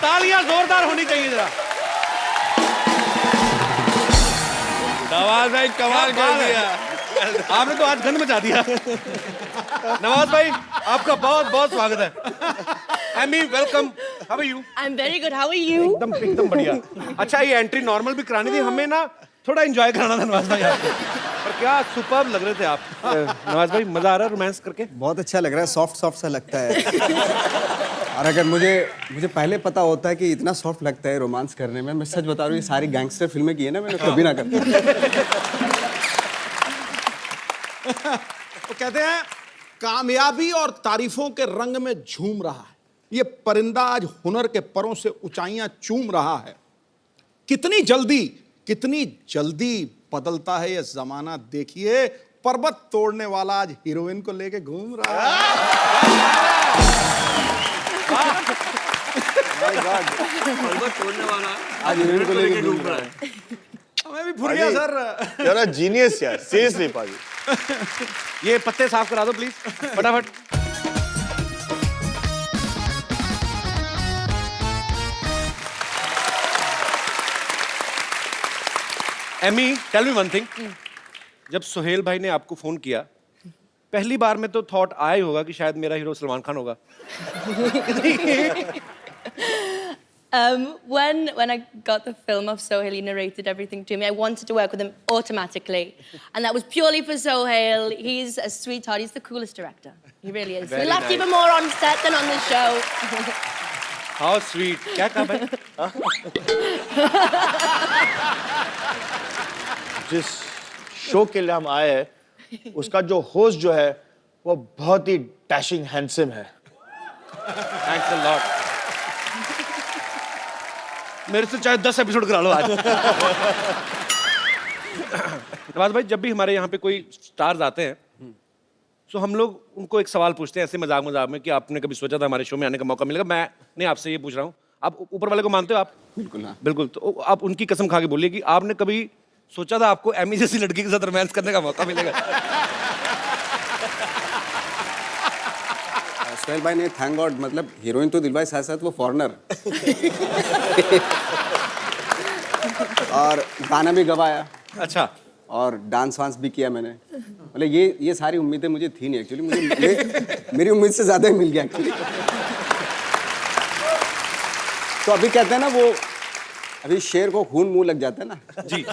तालियां जोरदार होनी चाहिए जरा। नवाज भाई कमाल कर दिया। आपने तो आज गंद मचा दिया। नवाज भाई आपका बहुत बहुत स्वागत है। Amy welcome. How are you? I'm very good. How are you? एकदम बढ़िया। अच्छा ये एंट्री नॉर्मल भी करानी थी, हमें ना थोड़ा एंजॉय कराना था नवाज भाई आपको। पर क्या सुपर्ब लग रहे थे आप। नवाज भाई मजा आ रहा है रोमांस करके? बहुत अच्छा लग रहा है, सॉफ्ट सॉफ्ट सा लगता है। और अगर मुझे पहले पता होता है कि इतना सॉफ्ट लगता है रोमांस करने में, मैं सच बता रहा हूँ, ये सारी गैंगस्टर फिल्में की है ना मैंने, कभी ना करता। तो कहते हैं कामयाबी और तारीफों के रंग में झूम रहा है ये परिंदा, आज हुनर के परों से ऊंचाइयां चूम रहा है। कितनी जल्दी बदलता है ये जमाना, देखिए पर्वत तोड़ने वाला आज हीरोइन को लेके घूम रहा है। पर्वत तोड़ने वाला आज हीरोइन को लेके घूम रहा है। मैं भी भूल गया सर। You're a genius यार, seriously पाजी। ये पत्ते साफ करा दो प्लीज फटाफट। Amy tell me one thing, जब सुहेल भाई ने आपको फोन किया पहली बार में तो थॉट आया ही होगा कि शायद मेरा हीरो सलमान खान होगा। When I got the film of Sohail, he narrated everything to me. I wanted to work with him automatically, and that was purely for Sohail. He's a sweetheart. He's the coolest director. He really is. We laughed even more on set than on the show. How sweet. क्या कहा भाई? जिस show के लिए हम आए हैं उसका जो होस्ट जो है वो बहुत ही डैशिंग हैंडसम है। Thanks a lot. मेरे से चाहे 10 एपिसोड करा लो आज। नवाज भाई जब भी हमारे यहाँ पे कोई स्टार्स आते हैं तो हम लोग उनको एक सवाल पूछते हैं ऐसे मजाक में कि आपने कभी सोचा था हमारे शो में आने का मौका मिलेगा? मैं नहीं आपसे ये पूछ रहा हूँ, आप ऊपर वाले को मानते हो आप? बिल्कुल हाँ। बिल्कुल। तो आप उनकी कसम खा के बोलिए कि आपने कभी सोचा था आपको एमी जैसी लड़की के साथ रोमांस करने का मौका मिलेगा? सुहेल भाई ने थैंक गॉड, मतलब हीरोइन तो दिलवाई, साथ साथ वो फॉरेनर। और गाना भी गवाया। अच्छा। और डांस वांस भी किया मैंने। मतलब ये सारी उम्मीदें मुझे थी नहीं एक्चुअली, मुझे मेरी उम्मीद से ज्यादा ही मिल गया एक्चुअली। तो अभी कहते हैं ना वो, अभी शेर को खून मुंह लग जाता है ना जी,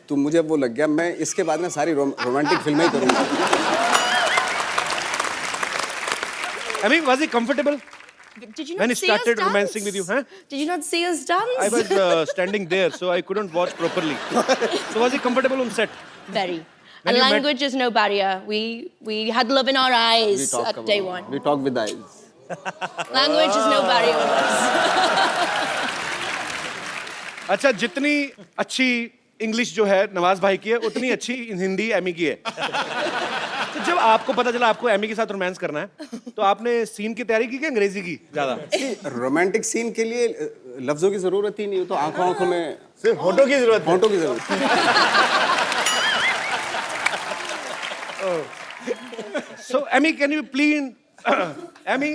तो मुझे वो लग गया। मैं इसके बाद में सारी रोमांटिक फिल्में ही करूंगा। I mean, was he comfortable Did you not when he see started us romancing dance? with you? Huh? Did you not see us dance? I was standing there, so I couldn't watch properly. So was he comfortable on set? Very. When And you met- language is no barrier. We had love in our eyes at day one. We talk with eyes. Language is no barrier with us. अच्छा, जितनी अच्छी English जो है नवाज भाई की है उतनी अच्छी हिंदी एमी की है। तो जब आपको पता चला आपको एमी के साथ रोमांस करना है तो आपने सीन की तैयारी की कि अंग्रेजी की ज्यादा? रोमांटिक सीन के लिए लफ्जों की जरूरत ही नहीं, तो आंखों में सिर्फ होठों की जरूरत है। होठों की जरूरत है। So Emmy, can you please Emmy?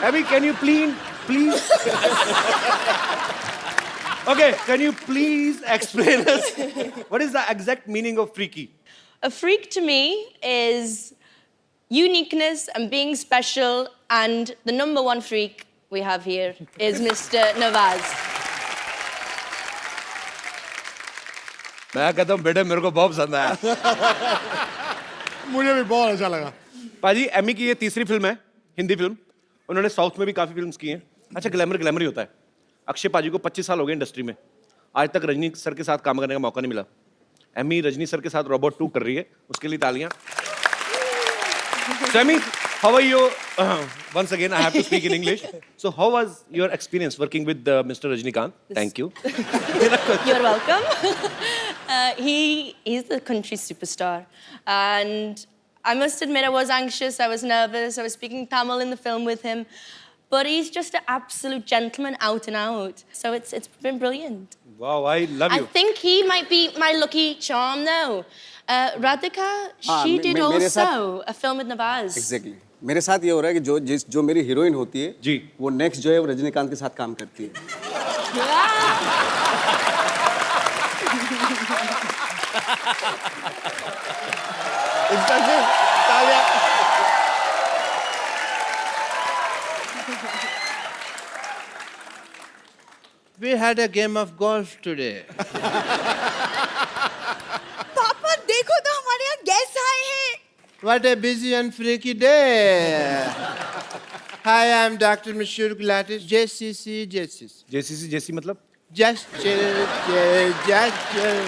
Emmy, can you please? Okay, can you please explain us what is the exact meaning of freaky? A freak to me is uniqueness and being special, and the number one freak we have here is Mr. Nawaz. मैं कहता हूँ बेटे मेरे को बहुत पसंद आया। मुझे भी बहुत अच्छा लगा। पाजी एमी की ये तीसरी फिल्म है, हिंदी फिल्म। उन्होंने साउथ में भी काफी फिल्म्स की हैं। अच्छा, ग्लैमर ही होता है। अक्षय पाजी को 25 साल हो गए इंडस्ट्री में, आज तक रजनी सर के साथ काम करने का मौका नहीं मिला। एमी रजनी सर के साथ रोबोट 2 कर रही है, उसके लिए तालियां। So, Emmy, how are you? Once again, I have to speak in English. So, how was your experience working with Mr. Rajnikant? Thank you. You're welcome. He's the country superstar, and I must admit I was anxious, I was nervous, I was speaking Tamil in the film with him, but he's just an absolute gentleman out and out. So it's been brilliant. Wow, I love you. I think he might be my lucky charm though. Radhika, she did मेरे also साथ- a film with Nawaz. Exactly. मेरे साथ ये हो रहा है कि जो मेरी हीरोइन होती है जी। वो नेक्स्ट जो है वो रजनीकांत के साथ काम करती है। इसका सिर्फ तालियां। We had a game of golf today. पापा देखो तो हमारे यहाँ गेस्ट आए हैं। What a busy and freaky day. Hi, I'm Dr. Mashur Gulatis, JCC. JCC JC मतलब Just chill, just chill.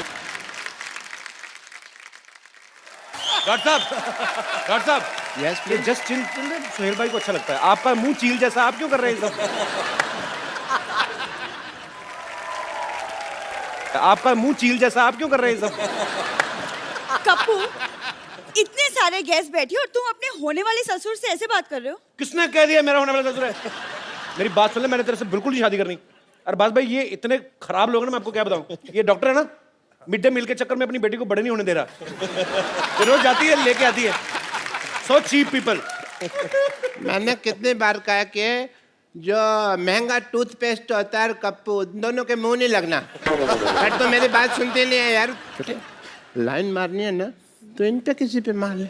Doctor साहब Yes, ये जस्ट चिल सोहेल भाई को अच्छा लगता है। आपका मुंह चील जैसा, आप क्यों कर रहे हैं ये सब? आपका मुंह चील जैसा, आप क्यों कर रहे हैं ये सब? कप्पू, इतने सारे गेस्ट बैठे और तुम अपने होने वाले ससुर से ऐसे बात कर रहे हो? किसने कह दिया मेरा होने वाला ससुर है? मेरी बात सुन ले, मैंने तेरे से बिल्कुल नहीं शादी करनी। अरबाज भाई ये इतने खराब लोग हैं ना, मैं आपको क्या बताऊं। ये डॉक्टर है ना, मिड डे मील के चक्कर में अपनी बेटी को बड़े नहीं होने दे रहा। रोज जाती है लेके आती है। So cheap people. मैंने कितनी बार कहा कि जो महंगा टूथपेस्ट होता है कप्पू, दोनों के मुंह नहीं लगना। बट तो मेरी बात सुनते नहीं है यार। लाइन मारनी है ना तो इन पे किसी पे मार ले।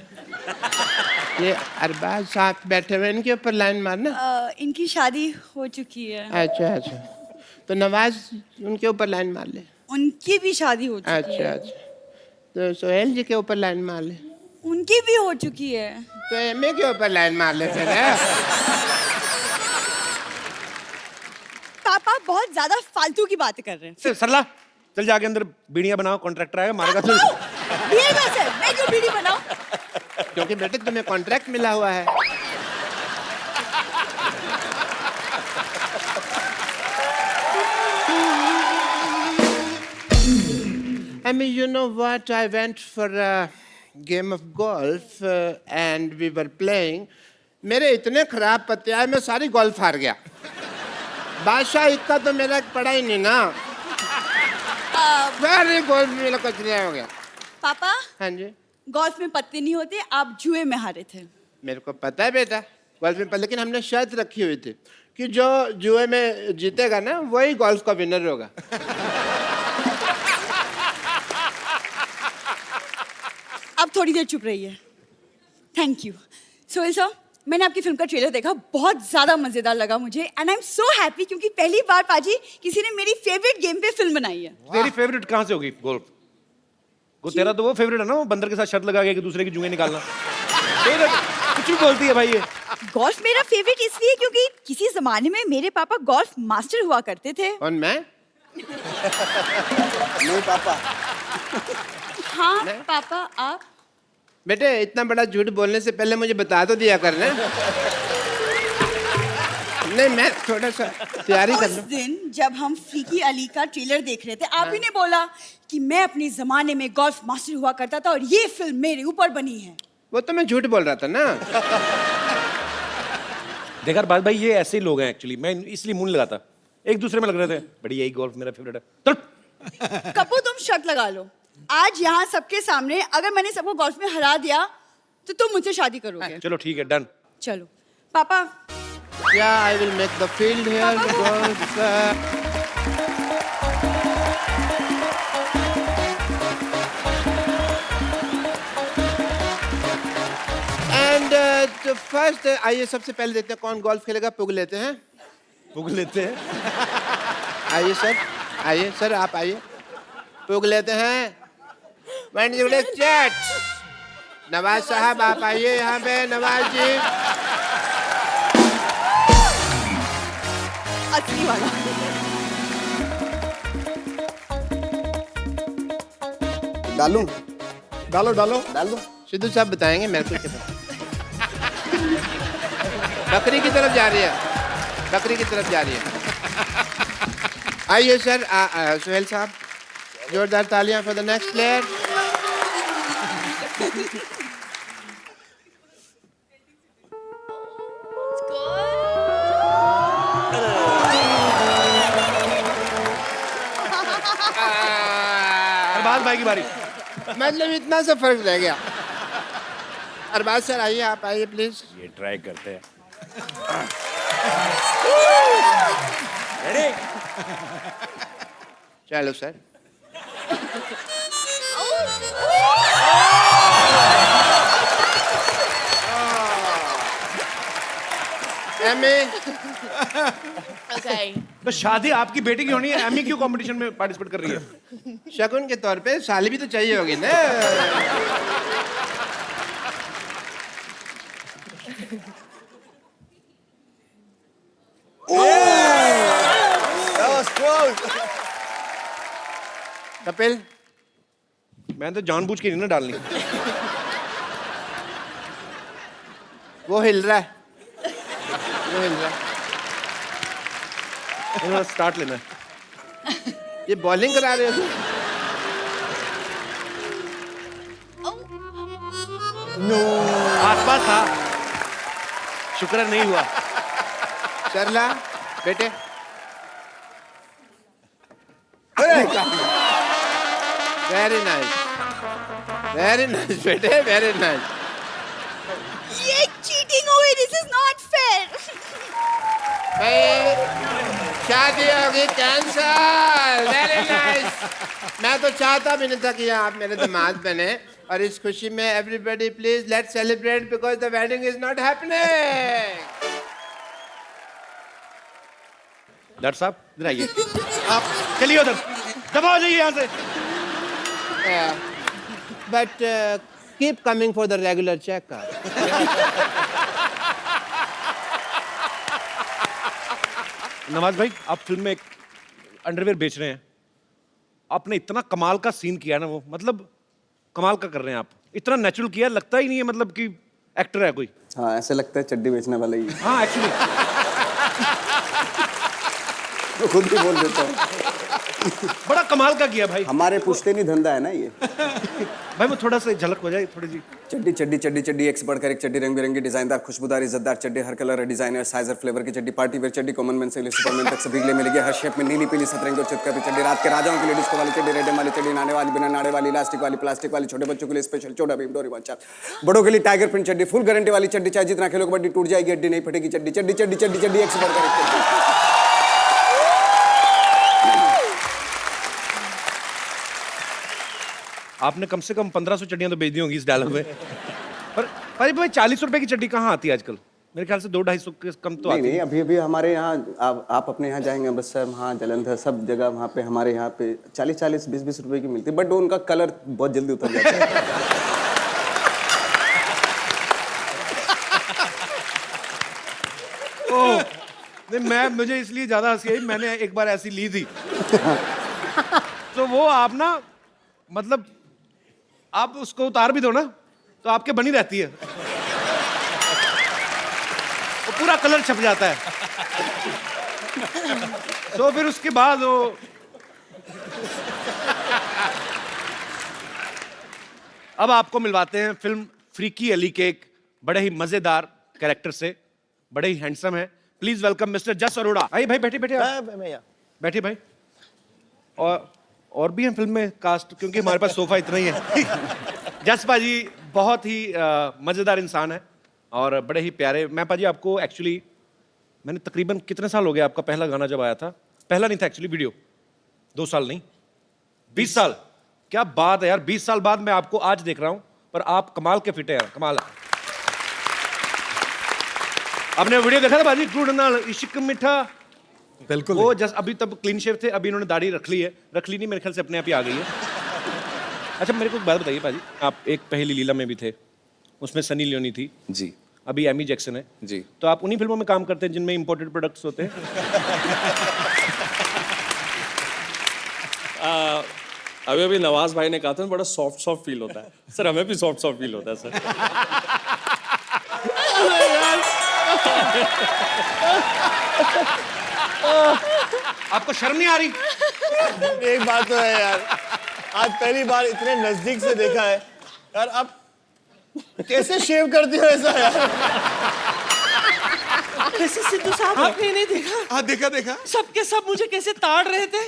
ये अरबाज साथ बैठे हुए, इनके ऊपर लाइन मारना। इनकी शादी हो चुकी है। अच्छा अच्छा, तो नवाज उनके ऊपर लाइन मार ले। उनकी भी शादी हो चुकी अच्छा है। अच्छा, तो सोहेल जी के ऊपर लाइन मार ले। उनकी भी हो चुकी है। तो एमए के ऊपर लाइन मार ले फिर। पापा बहुत ज्यादा फालतू की बातें कर रहे हैं। सरला चल जाके अंदर बीड़ियां बनाओ, कॉन्ट्रैक्टर आएगा मारेगा। चल बीड़ी कैसे? मैं क्यों बीड़ी बनाऊं? क्योंकि बेटे तुम्हें कॉन्ट्रैक्ट मिला हुआ है। I mean, you know what? I went for a game of golf and we were playing. मेरे इतने खराब पत्ते आए, मैं सारी गोल्फ हार गया। बादशाह इतना तो मेरा पड़ा ही नहीं ना। सारी गोल्फ मेरा कचरा हो गया। पापा, हाँ जी, गोल्फ में पत्ते नहीं होते, आप जुए में हारे थे। मेरे को पता है बेटा गोल्फ में, लेकिन हमने शर्त रखी हुई थी कि जो जुए में जीतेगा ना वही गोल्फ का विनर होगा। अब थोड़ी देर चुप रहिए। Thank you. सोहेल साहब, मैंने आपकी फिल्म का ट्रेलर देखा, बहुत ज्यादा मजेदार लगा मुझे and I am so happy क्योंकि पहली बार पाजी किसी ने मेरी फेवरेट गेम पे फिल्म बनाई है। तेरी फेवरेट कहाँ से होगी गोल्फ? वो तेरा तो वो फेवरेट है ना, वो बंदर के साथ शर्त लगा के दूसरे की जुएं निकालना। कुछ भी बोलती है भाई ये। गोल्फ मेरा फेवरेट इसलिए क्योंकि किसी जमाने में मेरे पापा गोल्फ मास्टर हुआ करते थे। और मैं? नहीं पापा। हाँ पापा, आप? बेटे इतना बड़ा झूठ बोलने से पहले मुझे बता तो दिया करना। नहीं, मैं थोड़ा सा तैयारी कर उस लूं। दिन जब हम फ्रीकी अली का ट्रेलर देख रहे थे, आप ही ने बोला कि मैं अपने जमाने में गोल्फ मास्टर हुआ करता था और ये फिल्म मेरे ऊपर बनी है। वो तो मैं झूठ बोल रहा था ना। देखा बात भाई, ये ऐसे ही लोग हैं एक्चुअली। मैं इसलिए मुंह नहीं लगाता, एक दूसरे में लग रहे थे। बड़ी यही गोल्फ मेरा फेवरेट है। चल कपूर, तुम शर्त लगा लो, आज यहाँ सबके सामने अगर मैंने सबको गोल्फ में हरा दिया तो तुम मुझसे शादी करोगे। चलो ठीक है, डन। चलो पापा। Yeah, I will make the field here. Golf. And तो first आइए सबसे पहले देखते हैं कौन गोल्फ खेलेगा। पुग लेते हैं। पुग लेते हैं। आइए सर, आइए सर, आप आइए। पुग लेते हैं। वन जुड़े चैट। नवाज साहब आप आइए यहाँ पे। नवाज जी। असली वाला। डालूं? डालो डालो। डाल दो। सिद्धू साहब बताएंगे मेरे को क्या पता। बकरी की तरफ जा रही है, बकरी की तरफ जा रही है। आइए सर, सुहेल साहब, जोरदार तालियां for the next player. Arbaaz भाई की बारी। मतलब इतना सा फर्क रह गया। अरबाज सर आइए, आप आइए प्लीज। ये ट्राई करते हैं। चलो सर। Amy, Okay. तो शादी आपकी बेटी की होनी है, एमी क्यों कंपटीशन में पार्टिसिपेट कर रही है? शगुन के तौर पे साली भी तो चाहिए होगी ना। That was close. कपिल, मैं तो जानबूझ के नहीं ना डालनी। वो हिल रहा है, वो हिल रहा है। स्टार्ट लेना है। ये बॉलिंग करा रहे हो? आसपास था, शुक्र है नहीं हुआ। सरला बेटे, वेरी नाइस, वेरी नाइस बेटे, वेरी नाइस। ये चीटिंग हो गई, दिस इज नॉट फेयर। भाई शादी होगी कैंसल। Very nice. मैं तो चाहता भी नहीं था कि आप मेरे दामाद बने, और इस खुशी में everybody please let's celebrate because the wedding is not happening. Doctor साहब इधर आइए। आप चलिए उधर, दबाओ जाइए यहाँ से। But keep coming for the regular checkup. Nawaz भाई, आप फिल्म में एक अंडरवेयर बेच रहे हैं, आपने इतना कमाल का सीन किया ना, वो मतलब कमाल का कर रहे हैं आप, इतना नेचुरल किया, लगता ही नहीं है मतलब कि एक्टर है कोई। हाँ ऐसे लगता है चड्डी बेचने वाला ही है। हाँ एक्चुअली तो खुद ही बोल देता हूँ। बड़ा कमाल का किया भाई। हमारे पूछते नहीं धंधा है ना ये। भाई वो थोड़ा सा झलक हो जाए थोड़ी सी। चड्डी चड्डी चड्डी चड्डी, एक से बढ़कर एक चड्डी, रंग बिरंगी, डिजाइनदार, खुशबूदार, इज्जतदार चड्डी, हर कलर, डिजाइनर, साइज और फ्लेवर की चड्डी, पार्टी वेयर चड्डी, कॉमन मैन से लेकर सुपरमैन तक सभी के लिए मिलेगी हर शेप में, नीली पीली सतरंगी और चितकबरी चड्डी, रात के राजाओं के लिए डिस्को वाली चड्डी, रेडम वाली चड्डी, नाने वाली, बिना नाड़े वाली, इलास्टिक वाली, प्लास्टिक वाली, छोटे बच्चों के लिए स्पेशल छोटा भीम डोरेमोन चाप, बड़ों के लिए टाइगर प्रिंट चड्डी, फुल गारंटी वाली चड्डी, चाहे जितना खेलो कबड्डी टूट जाएगी हड्डी नहीं फटेगी चड्डी, चड्डी चड्डी चड्डी चड्डी, एक से बढ़कर एक चड्डी। आपने कम से कम 1500 चड्डियां तो बेच दी होंगी इस डायलॉग में। पर भाई 40 रुपए की चड्डी कहाँ आती है आजकल? मेरे ख्याल से 200-250 के कम तो आती नहीं, अभी अभी हमारे यहाँ आप अपने यहाँ जाएंगे अमृतसर, वहाँ जलंधर, सब जगह वहाँ पे हमारे यहाँ पे 40-40, 20-20 रुपए की मिलती है, बट उनका कलर बहुत जल्दी उतर जाता है। ओह, नहीं मुझे इसलिए ज्यादा हंसी आई, मैंने एक बार ऐसी ली थी। तो वो आप ना मतलब आप उसको उतार भी दो ना तो आपके बनी रहती है, वो पूरा कलर छप जाता है। तो फिर उसके बाद वो अब आपको मिलवाते हैं फिल्म फ्रीकी अली के एक बड़े ही मजेदार कैरेक्टर से, बड़े ही हैंडसम है। प्लीज वेलकम मिस्टर जस अरोड़ा। आइए भाई, बैठे बैठे बैठिए भाई। और भी हैं फिल्म में कास्ट, क्योंकि हमारे पास सोफा इतना ही है। जस पाजी बहुत ही मजेदार इंसान है और बड़े ही प्यारे। मैं पाजी आपको एक्चुअली मैंने तकरीबन कितने साल हो गए, आपका पहला गाना जब आया था, पहला नहीं था एक्चुअली वीडियो, 2 साल नहीं 20 साल। क्या बात है यार, 20 साल बाद मैं आपको आज देख रहा हूं, पर आप कमाल के फिट है यार, कमाल है। आपने वीडियो देखा था बाजी, गुड़ नाल इश्क मिठा? बिल्कुल। वो जस्ट अभी तब क्लीन शेव थे, अभी इन्होंने दाढ़ी रख ली है, रख ली नहीं मेरे ख्याल से अपने आप ही आ गई है। अच्छा मेरे को एक बात बताइए पाजी, आप एक पहली लीला में भी थे, उसमें सनी लियोनी थी जी अभी एमी जैक्सन है जी। तो आप उन्हीं फिल्मों में काम करते हैं जिनमें इंपोर्टेड प्रोडक्ट्स होते हैं? अभी अभी नवाज भाई ने कहा था बड़ा सॉफ्ट सॉफ्ट फील होता है सर, हमें भी सॉफ्ट सॉफ्ट फील होता है सर। आपको शर्म नहीं आ रही? एक बात तो है यार, आज पहली बार इतने नजदीक से देखा है यार। आप कैसे शेव करते हो ऐसा यार? कैसे सिद्धू साहब, आपने नहीं देखा? हाँ देखा देखा। सब के सब मुझे कैसे ताड़ रहे थे।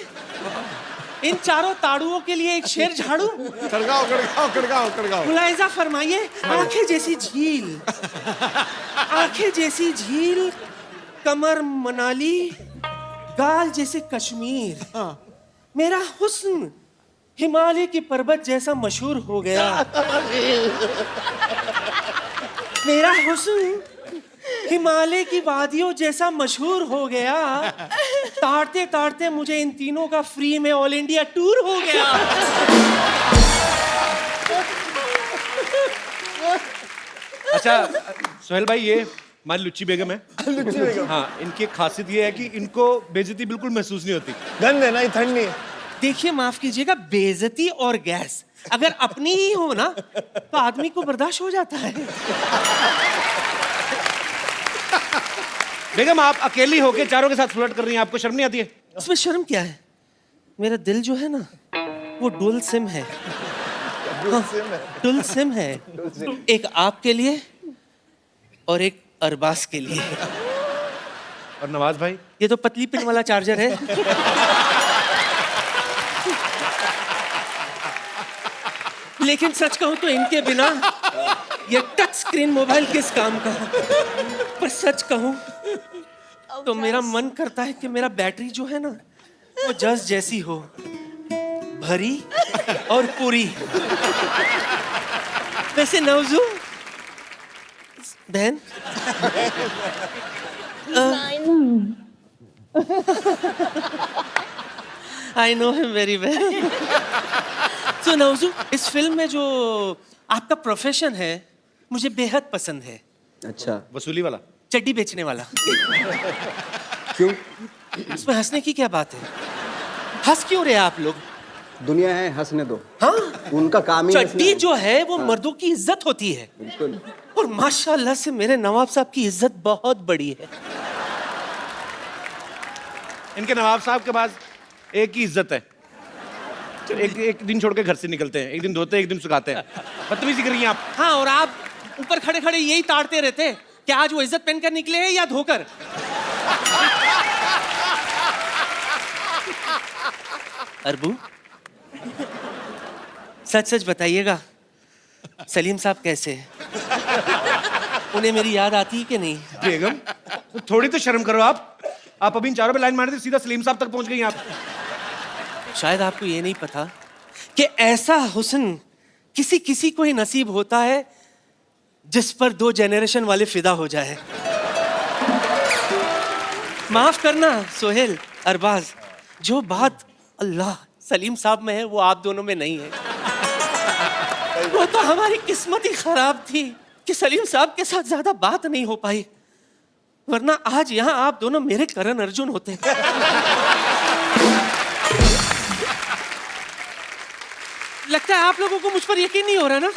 इन चारों ताड़ुओं के लिए एक शेर झाड़ू। खड़गाओ खड़गाओ खड़गाओ खड़गाओ। मुलायजा फरमाइए। आंखें जैसी झील, आंखें जैसी झील, कमर मनाली, गाल जैसे कश्मीर। मेरा हुस्न हिमालय की पर्वत जैसा मशहूर हो गया। मेरा हुस्न हिमालय की वादियों जैसा मशहूर हो गया। ताड़ते ताड़ते मुझे इन तीनों का फ्री में ऑल इंडिया टूर हो गया। अच्छा सोहेल भाई, ये हमारी लुच्ची बेगम है। लुच्ची बेगम। हाँ, इनकी एक खासियत ये है कि इनको बेइज्जती बिल्कुल महसूस नहीं होती। गंद है ना, ये ठंड नहीं है। देखिए माफ कीजिएगा, बेइज्जती और गैस अगर अपनी ही हो ना तो आदमी को बर्दाश्त हो जाता है। बेगम, आप अकेली होके चारों के साथ फ्लर्ट कर रही हैं, आपको शर्म नहीं आती है? इसमें शर्म क्या है? मेरा दिल जो है ना वो डुअल सिम है। डुअल सिम है, एक आपके लिए और एक अरबाज के लिए। और नवाज भाई? ये तो पतली पिन वाला चार्जर है। लेकिन सच कहूं तो इनके बिना ये टच स्क्रीन मोबाइल किस काम का। पर सच कहूं तो मेरा मन करता है कि मेरा बैटरी जो है ना वो जस जैसी हो, भरी और पूरी। वैसे नवजू बहन, I know him very well. So Navju, इस फिल्म में जो आपका प्रोफेशन है मुझे बेहद पसंद है। अच्छा, वसूली वाला? चड्डी बेचने वाला। क्यों? इसमें हंसने की क्या बात है? हंस क्यों रहे आप लोग? दुनिया है, हंसने दो। हाँ, उनका काम ही चड्डी जो है वो मर्दों की इज्जत होती है। बिल्कुल। और माशाल्लाह से मेरे नवाब साहब की इज्जत बहुत बड़ी है। इनके नवाब साहब के पास एक ही इज्जत है, एक दिन छोड़ के घर से निकलते हैं, एक दिन धोते हैं, एक दिन सुखाते हैं। बदतमीजी कर रही हैं आप। हाँ, और आप ऊपर खड़े खड़े यही ताड़ते रहते हैं कि आज वो इज्जत पहनकर निकले हैं या धोकर। अरबू, सच सच बताइएगा, सलीम साहब कैसे हैं? उन्हें मेरी याद आती है कि नहीं? बेगम, थोड़ी तो शर्म करो आप अभी इन चारों पे लाइन मार दी, सीधा सलीम साहब तक पहुंच गई आप। शायद आपको ये नहीं पता कि ऐसा हुस्न किसी किसी को ही नसीब होता है जिस पर 2 जनरेशन वाले फिदा हो जाए। माफ करना सोहेल, अरबाज, जो बात अल्लाह सलीम साहब में है वो आप दोनों में नहीं है। वो तो हमारी किस्मत ही खराब थी कि सलीम साहब के साथ ज्यादा बात नहीं हो पाई, वरना आज यहाँ आप दोनों मेरे करण अर्जुन होते। लगता है आप लोगों को मुझ पर यकीन नहीं हो रहा ना?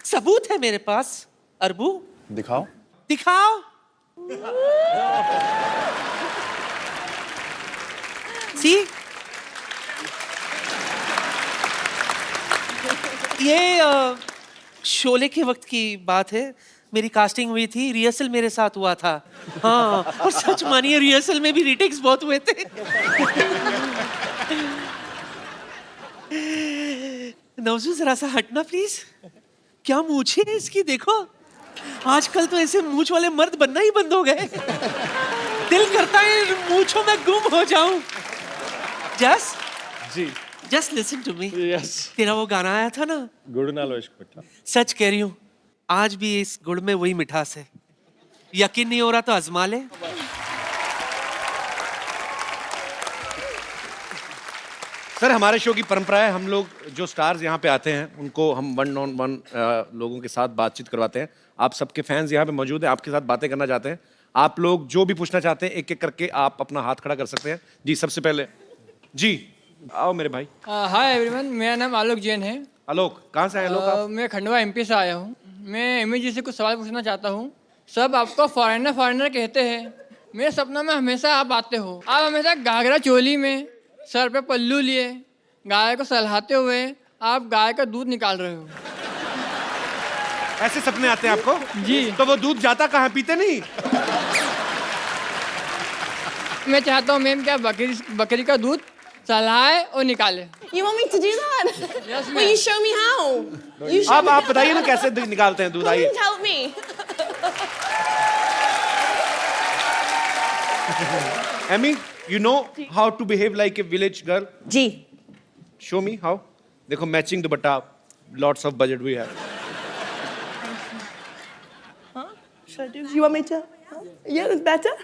सबूत है मेरे पास। अरबू, दिखाओ। दिखाओ। सी, ये शोले के वक्त की बात है। मेरी कास्टिंग हुई थी, रिहर्सल मेरे साथ हुआ था। हाँ, और सच मानिए रिहर्सल में भी रीटेक्स बहुत हुए थे। नवजू जरा सा हटना प्लीज। क्या मूछें है इसकी, देखो। आजकल तो ऐसे मूछ वाले मर्द बनना ही बंद हो गए। दिल करता है मूछों में गुम हो जाऊं। Jas ji, just listen to me. Yes. तेरा वो गाना आया था ना, गुड़ नालो इश्क मिठा। सच कह रही हूँ, आज भी इस गुड़ में वही मिठास है। यकीन नहीं हो रहा तो आजमा ले। सर, हमारे शो की परंपरा है, हम लोग जो स्टार्स यहाँ पे आते हैं उनको हम 1-on-1 लोगों के साथ बातचीत करवाते हैं। आप सबके फैंस यहाँ पे मौजूद हैं, आपके साथ बातें करना चाहते हैं। आप लोग जो भी पूछना चाहते हैं एक एक करके आप अपना हाथ खड़ा कर सकते हैं। जी, सबसे पहले जी आओ मेरे भाई। हाय एवरीवन, मेरा नाम आलोक जैन है। आलोक, कहाँ से आए आलोक आप? मैं खंडवा एमपी से आया हूँ। मैं एमए जी से कुछ सवाल पूछना चाहता हूँ। सब आपको फॉरेनर फॉरेनर कहते हैं। मेरे सपनों में हमेशा आप आते हो। आप हमेशा घाघरा चोली में, सर पे पल्लू लिए, गाय को सहलाते हुए आप गाय का दूध निकाल रहे हो। ऐसे सपने आते हैं आपको? जी। तो वो दूध जाता कहाँ, पीते नहीं? मैं चाहता हूँ मैम, क्या बकरी का दूध चलाए और निकाले। You want me to do that? Yes, Will you ma'am. show me how? You show अब me आप बताइए ना कैसे निकालते हैं दूध, Come आइए। and help me. Amy, you know how to behave like a village girl? जी। Show me how. देखो matching dupatta, lots of budget we have. Should I do? You want me to? Yeah, better?